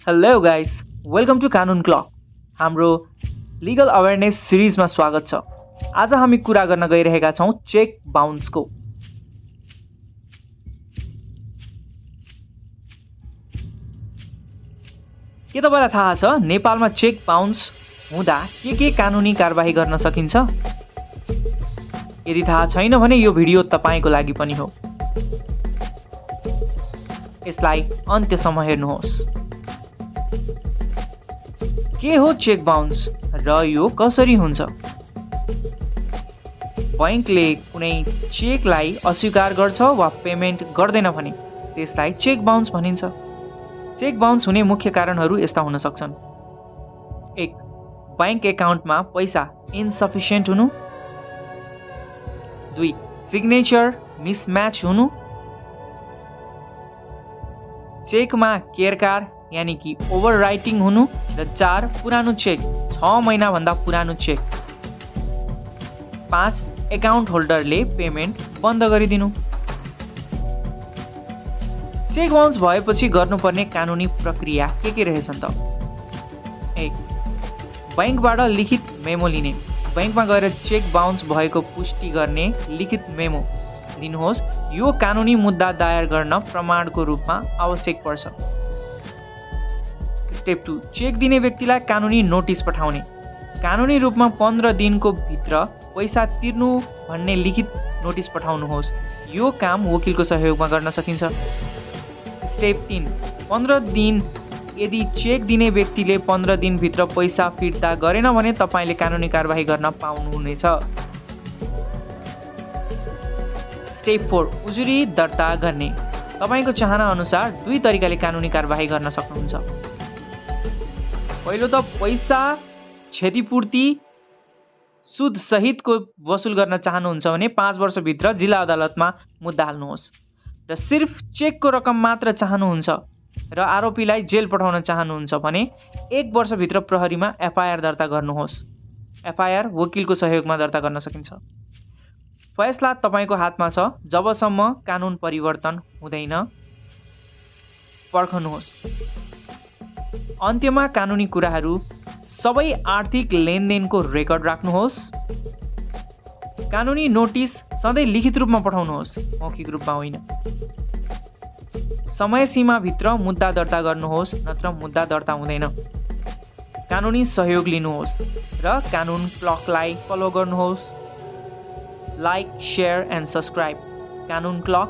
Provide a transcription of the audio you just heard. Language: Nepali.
हेलो गाइस, वेलकम टु कानुन क्लक। हाम्रो लिगल अवेरनेस सिरिजमा स्वागत छ। आज हामी कुरा गर्न गइरहेका छौँ चेक बाउन्सको। के तपाईलाई थाहा छ नेपालमा चेक बाउन्स हुँदा के कानुनी कारबाही गर्न सकिन्छ? यदि थाहा छैन भने यो भिडियो तपाईको लागि पनि हो। यसलाई अन्त्यसम्म हेर्नुहोस्। के हो चेक बाउन्स र यो कसरी हुन्छ? बैंकले कुनै चेकलाई अस्वीकार गर्छ वा पेमेन्ट गर्दैन भने त्यसलाई चेक बाउन्स भनिन्छ। चेक बाउन्स हुने मुख्य कारणहरू यस्ता हुन सक्छन्। 1. बैंक एकाउन्टमा पैसा इन्सफिसियन्ट हुनु। 2. सिग्नेचर मिसम्याच हुनु। चेकमा केयरकार यानी कि ओभरराइटिङ हुनु। र 4. पुरानो चेक 6 महिना भन्दा पुरानो चेक। 5. एकाउन्ट होल्डरले पेमेन्ट बन्द गरिदिनु। चेक बाउन्स भएपछि गर्नुपर्ने कानुनी प्रक्रिया के रहेछन् त? 1. बैंकबाट लिखित मेमो लिने। बैंकमा गएर चेक बाउन्स भएको पुष्टि गर्ने लिखित मेमो लिनुहोस्। यो कानुनी मुद्दा दायर गर्न प्रमाणको रूपमा आवश्यक पर्छ। स्टेप 2. चेक दिने व्यक्तिलाई कानुनी नोटिस पठाउने। कानुनी रूपमा 15 दिनको भित्र पैसा तिर्नु भन्ने लिखित नोटिस पठाउनुहोस्। यो काम वकिलको सहयोगमा गर्न सकिन्छ। स्टेप 3. 15 दिन यदि चेक दिने व्यक्तिले 15 दिनभित्र पैसा फिर्ता गरेन भने तपाईले कानुनी कारबाही गर्न पाउनुहुनेछ। स्टेप 4. उजुरी दर्ता गर्ने। तपाईको चाहना अनुसार 2 तरिकाले कानुनी कारबाही गर्न सक्नुहुन्छ। पहिलो त पैसा क्षतिपूर्ति सुद सहितको वसुल गर्न चाहनुहुन्छ भने 5 वर्षभित्र जिल्ला अदालतमा मुद्दा हाल्नुहोस्। र सिर्फ चेकको रकम मात्र चाहनुहुन्छ र आरोपीलाई जेल पठाउन चाहनुहुन्छ भने 1 वर्षभित्र प्रहरीमा एफआईआर दर्ता गर्नुहोस्। एफआईआर वकिलको सहयोगमा दर्ता गर्न सकिन्छ। फैसला तपाईको हातमा छ। जबसम्म कानुन परिवर्तन हुँदैन पर्खनुहोस्। अन्त्यमा कानुनी कुराहरू सबै आर्थिक लेनदेनको रेकर्ड राख्नुहोस्। कानुनी नोटिस सधैँ लिखित रूपमा पठाउनुहोस्, मौखिक रूपमा होइन। समय सीमाभित्र मुद्दा दर्ता गर्नुहोस्, नत्र मुद्दा दर्ता हुँदैन। कानुनी सहयोग लिनुहोस् र कानुन क्लकलाई फलो गर्नुहोस्। Like, share and subscribe. कानुन क्लक।